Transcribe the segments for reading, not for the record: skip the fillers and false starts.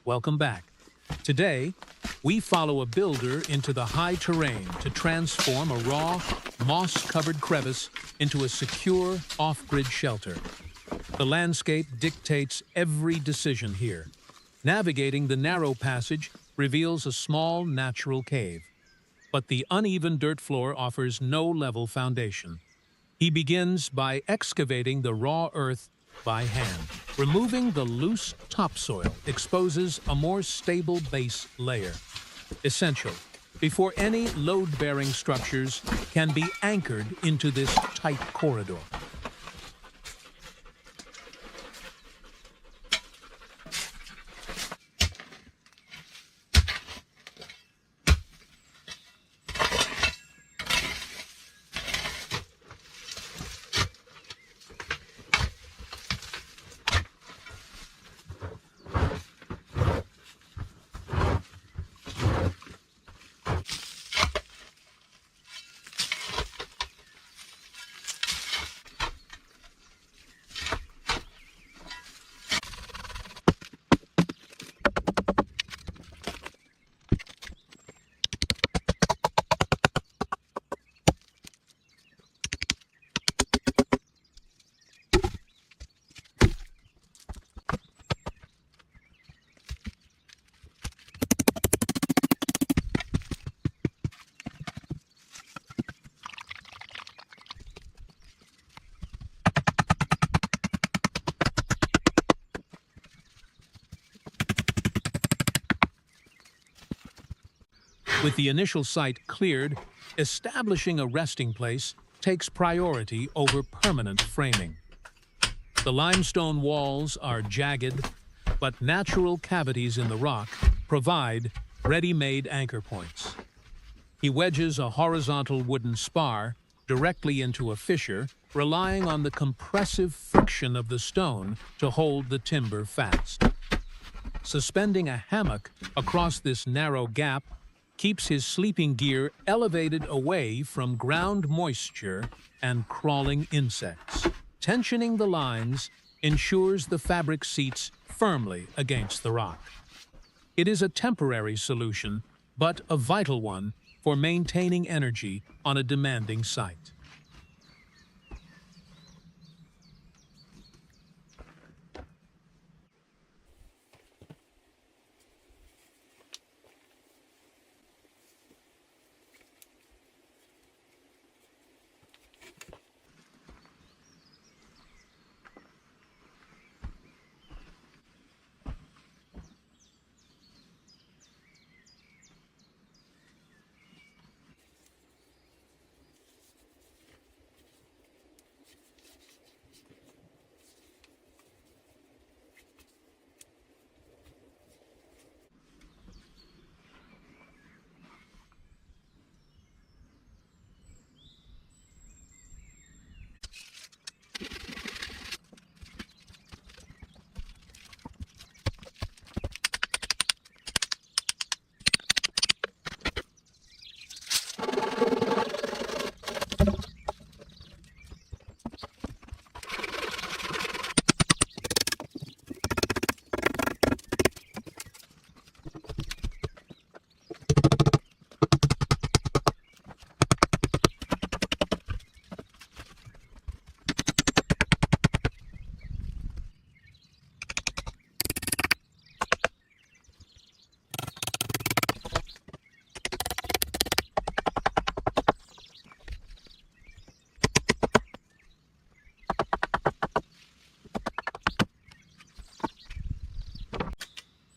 welcome back. Today, we follow a builder into the high terrain to transform a raw, moss-covered crevice into a secure, off-grid shelter. The landscape dictates every decision here. Navigating the narrow passage reveals a small, natural cave. But the uneven dirt floor offers no level foundation. He begins by excavating the raw earth by hand. Removing the loose topsoil exposes a more stable base layer, essential before any load-bearing structures can be anchored into this tight corridor. With the initial site cleared, establishing a resting place takes priority over permanent framing. The limestone walls are jagged, but natural cavities in the rock provide ready-made anchor points. He wedges a horizontal wooden spar directly into a fissure, relying on the compressive friction of the stone to hold the timber fast. Suspending a hammock across this narrow gap keeps his sleeping gear elevated away from ground moisture and crawling insects. Tensioning the lines ensures the fabric seats firmly against the rock. It is a temporary solution, but a vital one for maintaining energy on a demanding site.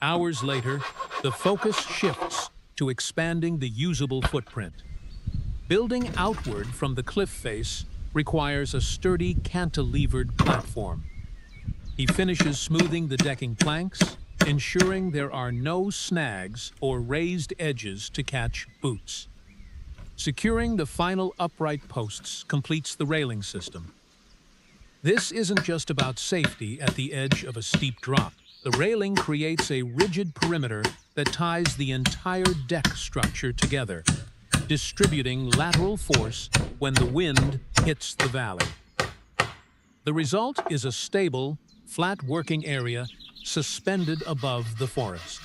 Hours later, the focus shifts to expanding the usable footprint. Building outward from the cliff face requires a sturdy cantilevered platform. He finishes smoothing the decking planks, ensuring there are no snags or raised edges to catch boots. Securing the final upright posts completes the railing system. This isn't just about safety at the edge of a steep drop. The railing creates a rigid perimeter that ties the entire deck structure together, distributing lateral force when the wind hits the valley. The result is a stable, flat working area suspended above the forest.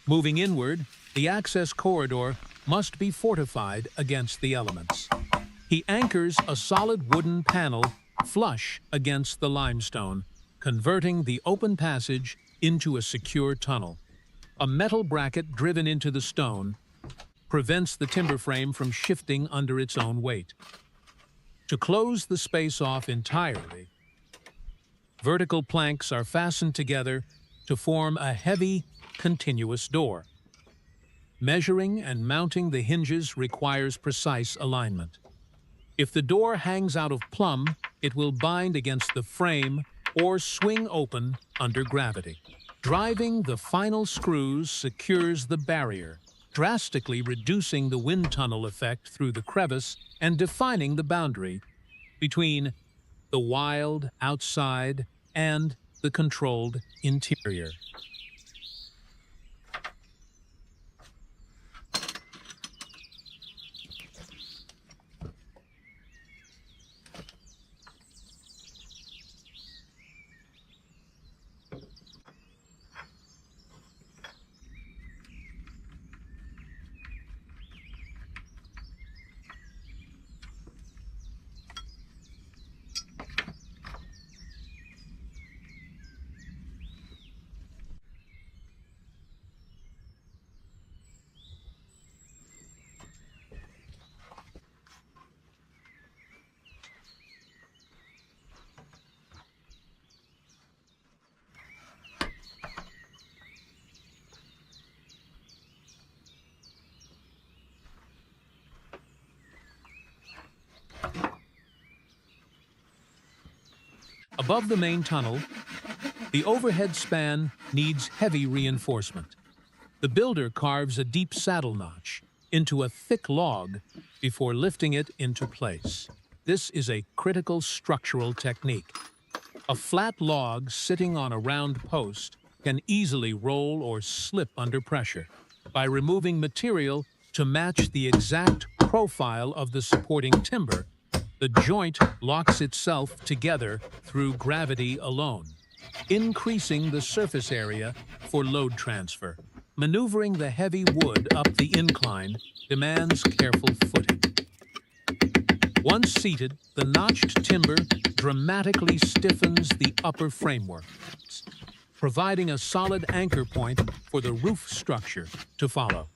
Moving inward, the access corridor must be fortified against the elements. He anchors a solid wooden panel flush against the limestone, converting the open passage into a secure tunnel. A metal bracket driven into the stone prevents the timber frame from shifting under its own weight. To close the space off entirely, vertical planks are fastened together to form a heavy, continuous door. Measuring and mounting the hinges requires precise alignment. If the door hangs out of plumb, it will bind against the frame or swing open under gravity. Driving the final screws secures the barrier, drastically reducing the wind tunnel effect through the crevice and defining the boundary between the wild outside and the controlled interior. Above the main tunnel, the overhead span needs heavy reinforcement. The builder carves a deep saddle notch into a thick log before lifting it into place. This is a critical structural technique. A flat log sitting on a round post can easily roll or slip under pressure. By removing material to match the exact profile of the supporting timber, the joint locks itself together through gravity alone, increasing the surface area for load transfer. Maneuvering the heavy wood up the incline demands careful footing. Once seated, the notched timber dramatically stiffens the upper framework, providing a solid anchor point for the roof structure to follow.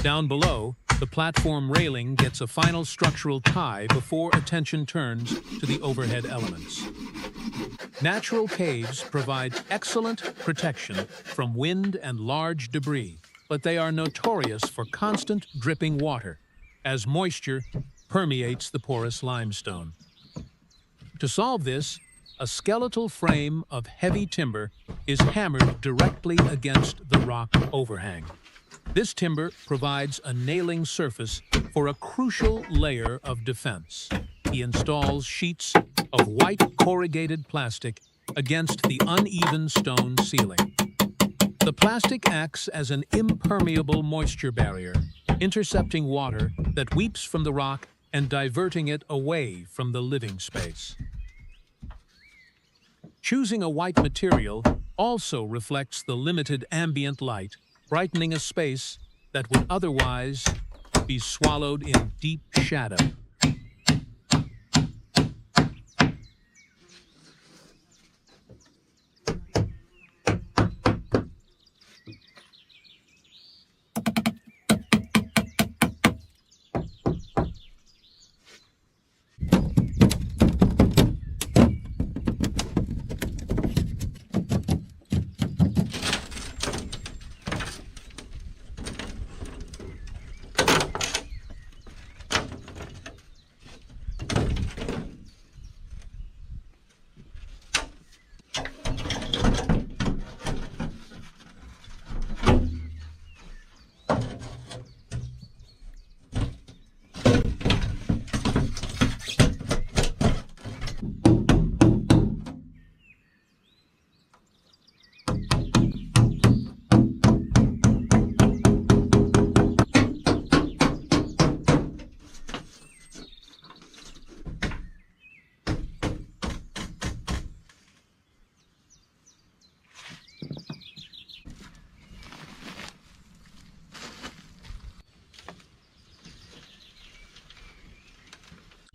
Down below, the platform railing gets a final structural tie before attention turns to the overhead elements. Natural caves provide excellent protection from wind and large debris, but they are notorious for constant dripping water, as moisture permeates the porous limestone. To solve this, a skeletal frame of heavy timber is hammered directly against the rock overhang. This timber provides a nailing surface for a crucial layer of defense. He installs sheets of white corrugated plastic against the uneven stone ceiling. The plastic acts as an impermeable moisture barrier, intercepting water that weeps from the rock and diverting it away from the living space. Choosing a white material also reflects the limited ambient light, brightening a space that would otherwise be swallowed in deep shadow.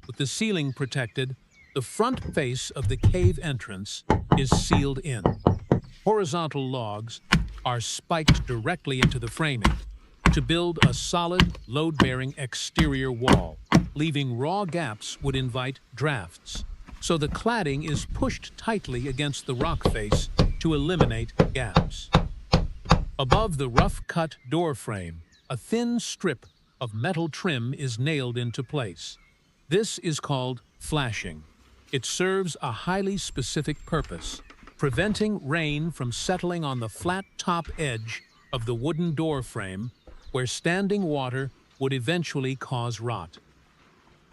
With the ceiling protected, the front face of the cave entrance is sealed in. Horizontal logs are spiked directly into the framing to build a solid, load-bearing exterior wall. Leaving raw gaps would invite drafts, so the cladding is pushed tightly against the rock face to eliminate gaps. Above the rough-cut door frame, a thin strip of metal trim is nailed into place. This is called flashing. It serves a highly specific purpose, preventing rain from settling on the flat top edge of the wooden door frame, where standing water would eventually cause rot.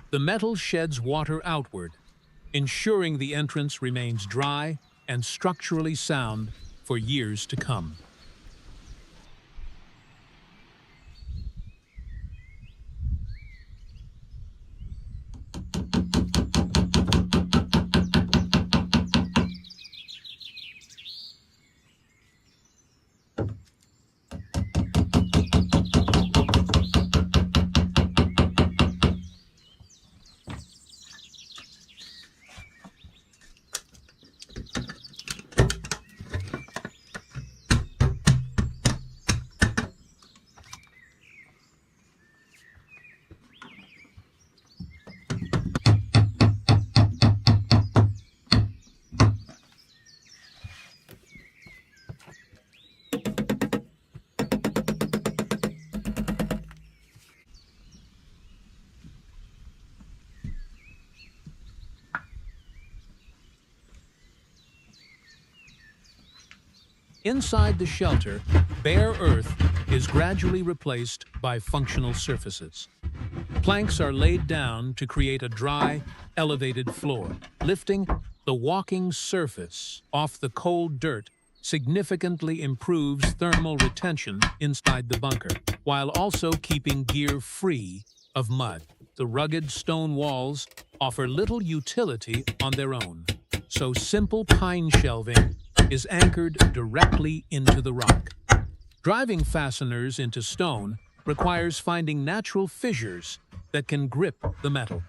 The metal sheds water outward, ensuring the entrance remains dry and structurally sound for years to come. Inside the shelter, bare earth is gradually replaced by functional surfaces. Planks are laid down to create a dry, elevated floor. Lifting the walking surface off the cold dirt significantly improves thermal retention inside the bunker, while also keeping gear free of mud. The rugged stone walls offer little utility on their own, so simple pine shelving is anchored directly into the rock. Driving fasteners into stone requires finding natural fissures that can grip the metal.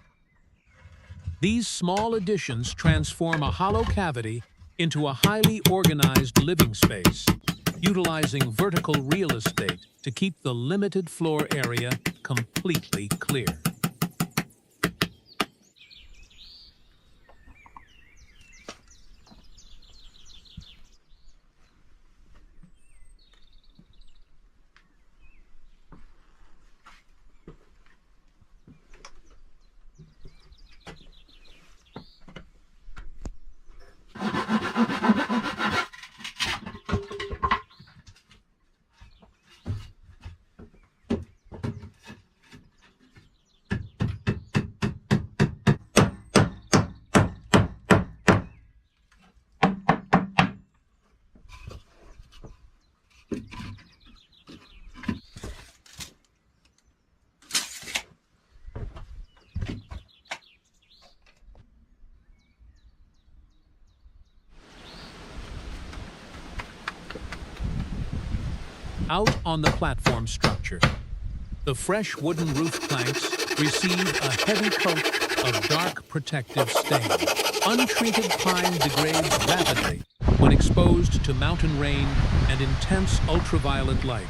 These small additions transform a hollow cavity into a highly organized living space. utilizing vertical real estate to keep the limited floor area completely clear. Out on the platform structure, the fresh wooden roof planks receive a heavy coat of dark protective stain. Untreated pine degrades rapidly when exposed to mountain rain and intense ultraviolet light.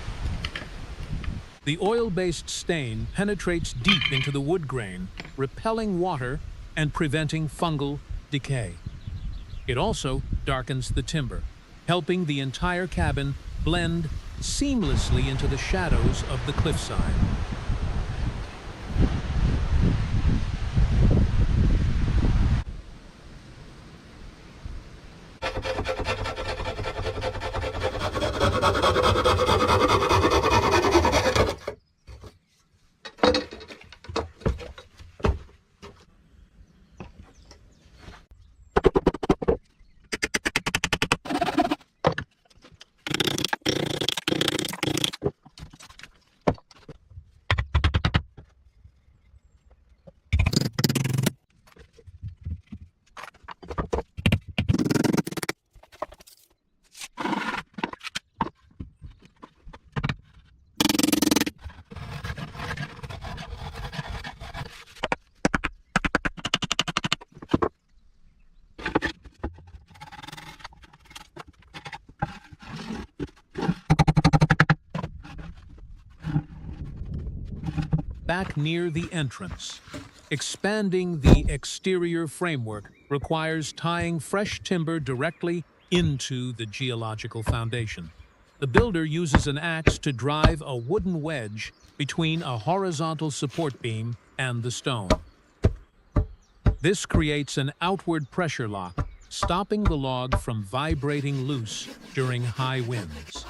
The oil-based stain penetrates deep into the wood grain, repelling water and preventing fungal decay. It also darkens the timber, helping the entire cabin blend seamlessly into the shadows of the cliffside. Back near the entrance, expanding the exterior framework requires tying fresh timber directly into the geological foundation. The builder uses an axe to drive a wooden wedge between a horizontal support beam and the stone. This creates an outward pressure lock, stopping the log from vibrating loose during high winds.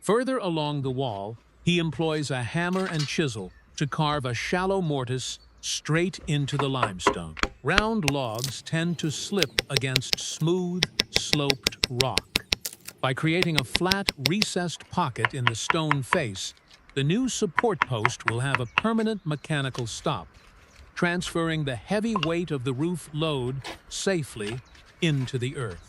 Further along the wall, he employs a hammer and chisel to carve a shallow mortise straight into the limestone. Round logs tend to slip against smooth, sloped rock. By creating a flat, recessed pocket in the stone face, the new support post will have a permanent mechanical stop, transferring the heavy weight of the roof load safely into the earth.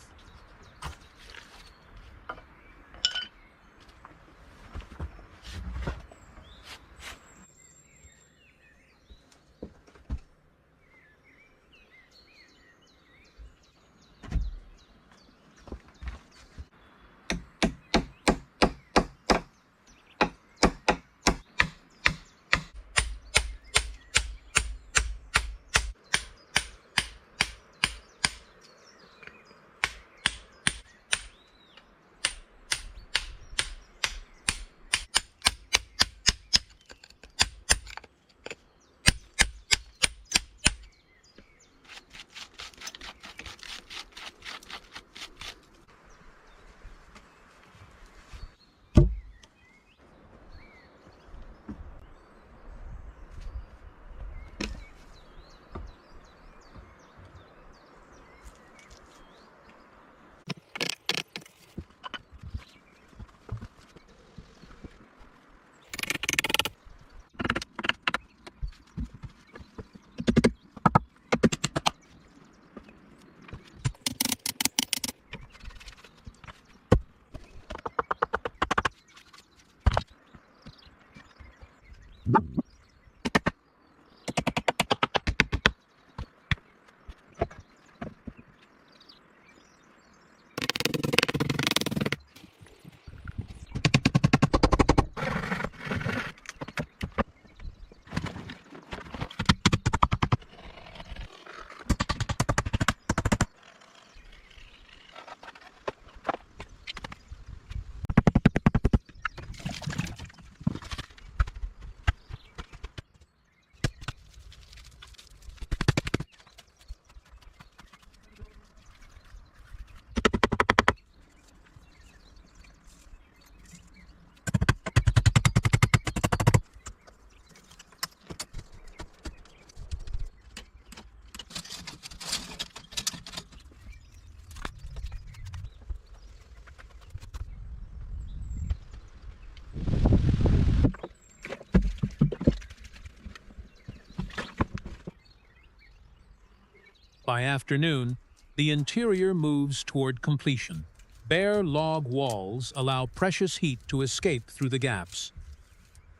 By afternoon, the interior moves toward completion. Bare log walls allow precious heat to escape through the gaps.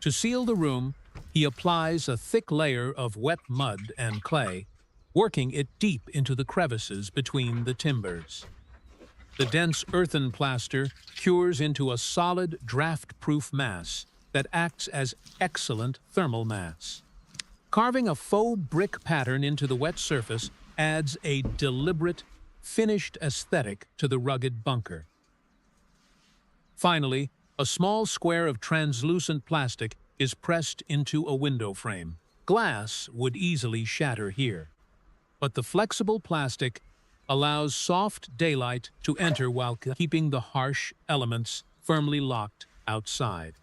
To seal the room, he applies a thick layer of wet mud and clay, working it deep into the crevices between the timbers. The dense earthen plaster cures into a solid, draft-proof mass that acts as excellent thermal mass. Carving a faux brick pattern into the wet surface adds a deliberate, finished aesthetic to the rugged bunker. Finally, a small square of translucent plastic is pressed into a window frame. Glass would easily shatter here, but the flexible plastic allows soft daylight to enter while keeping the harsh elements firmly locked outside.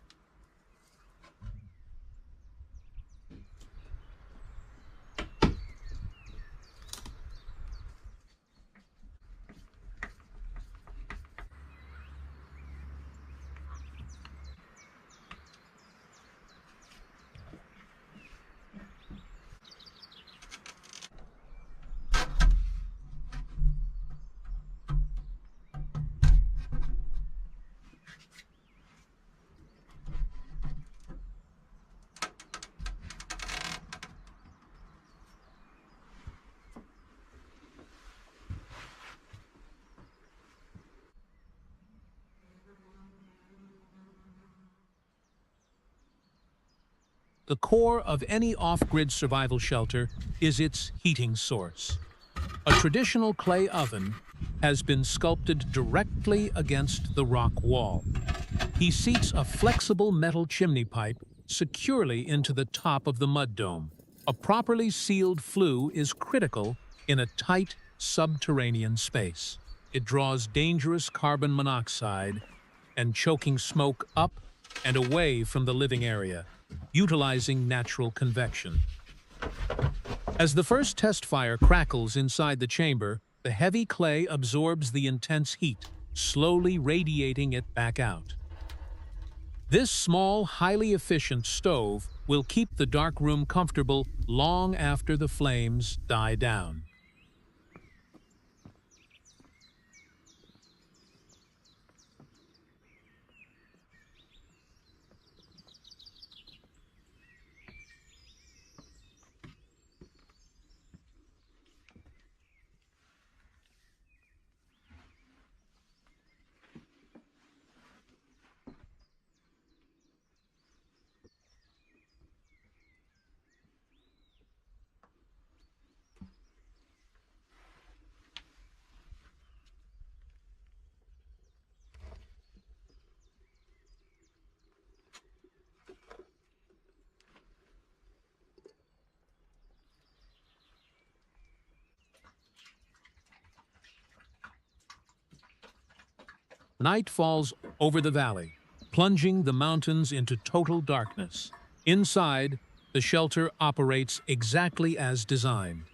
The core of any off-grid survival shelter is its heating source. A traditional clay oven has been sculpted directly against the rock wall. He seats a flexible metal chimney pipe securely into the top of the mud dome. A properly sealed flue is critical in a tight subterranean space. It draws dangerous carbon monoxide and choking smoke up and away from the living area, utilizing natural convection. As the first test fire crackles inside the chamber, the heavy clay absorbs the intense heat, slowly radiating it back out. This small, highly efficient stove will keep the dark room comfortable long after the flames die down. Night falls over the valley, plunging the mountains into total darkness. Inside, the shelter operates exactly as designed.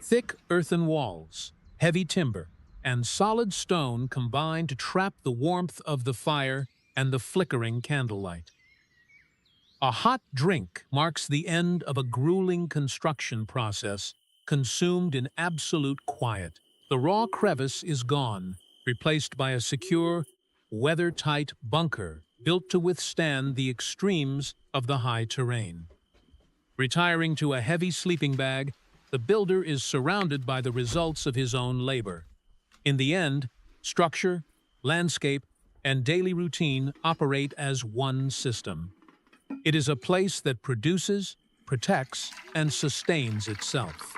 Thick earthen walls, heavy timber, and solid stone combine to trap the warmth of the fire and the flickering candlelight. A hot drink marks the end of a grueling construction process consumed in absolute quiet. The raw crevice is gone, replaced by a secure, weather-tight bunker built to withstand the extremes of the high terrain. Retiring to a heavy sleeping bag, the builder is surrounded by the results of his own labor. In the end, structure, landscape, and daily routine operate as one system. It is a place that produces, protects, and sustains itself.